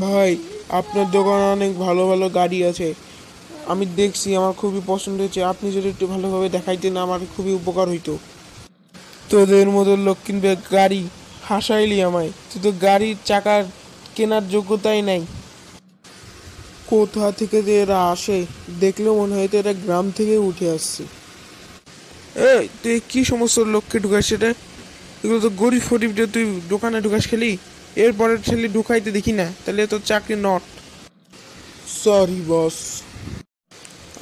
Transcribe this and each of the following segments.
ভাই, আপনার দোকানে অনেক ভালো ভালো গাড়ি আছে। আমি দেখছি, আমার খুবই পছন্দ হয়েছে। আপনি যদি একটু ভালোভাবে দেখাইতেন আমার খুবই উপকার হইতো। তোদের মতো লোক কিনবে গাড়ি, হাসাইলি আমায়। তুই তো গাড়ির চাকার কেনার যোগ্যতাই নাই। কোথা থেকে যে এরা আসে, দেখলেও মনে হয় তো এরা গ্রাম থেকে উঠে আসছে। এই তুই কি সমস্ত লোককে ঢুকাস সেটা? এগুলো তো গরিব ফরিবদের তুই দোকানে ঢুকাস খেলি, এরপরের ছেলে ঢুকাইতে দেখি না, তাহলে তোর চাকরি নট। সরি বস,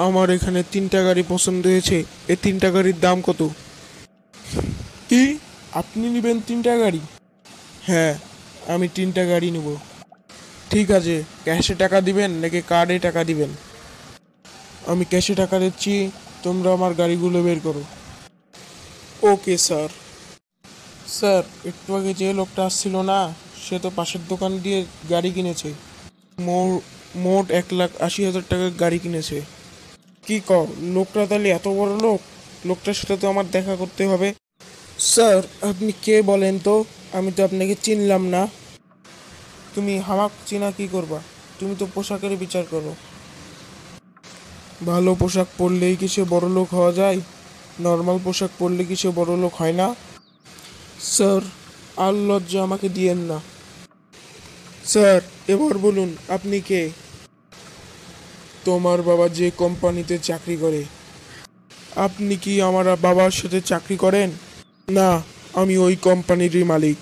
আমার এখানে 3টা গাড়ি পছন্দ হয়েছে। এই 3টা গাড়ির দাম কত? কি, আপনি নেবেন 3টা গাড়ি? হ্যাঁ, আমি 3টা গাড়ি নেব। ঠিক আছে, ক্যাশে টাকা দিবেন নাকি কার্ডে টাকা দিবেন? আমি ক্যাশে টাকা দিচ্ছি, তোমরা আমার গাড়িগুলো বের করো। Okay sir. স্যার, একটু আগে যে লোকটা আসছিল না, সে তো পাশের দোকান দিয়ে গাড়ি কিনেছে। মোট 1,80,000 টাকার গাড়ি কিনেছে। কি কর, লোকটা তাহলে এত বড় লোক? লোকটার সাথে তো আমার দেখা করতে হবে। স্যার, আপনি কে বলেন তো? আমি তো আপনাকে চিনলাম না। তুমি হামাক চিনা কি করবা? তুমি তো পোশাকের বিচার করো। ভালো পোশাক পরলেই কি সে বড় লোক হওয়া যায়? নর্মাল পোশাক পরলে কি সে বড় লোক হয় না? স্যার, আর লজ্জা আমাকে দিয়েন না। স্যার, এবার বলুন আপনি কে? তোমার বাবা যে কোম্পানিতে চাকরি করে, আপনি কি আমার বাবার সাথে চাকরি করেন? না, আমি ওই কোম্পানিরই মালিক।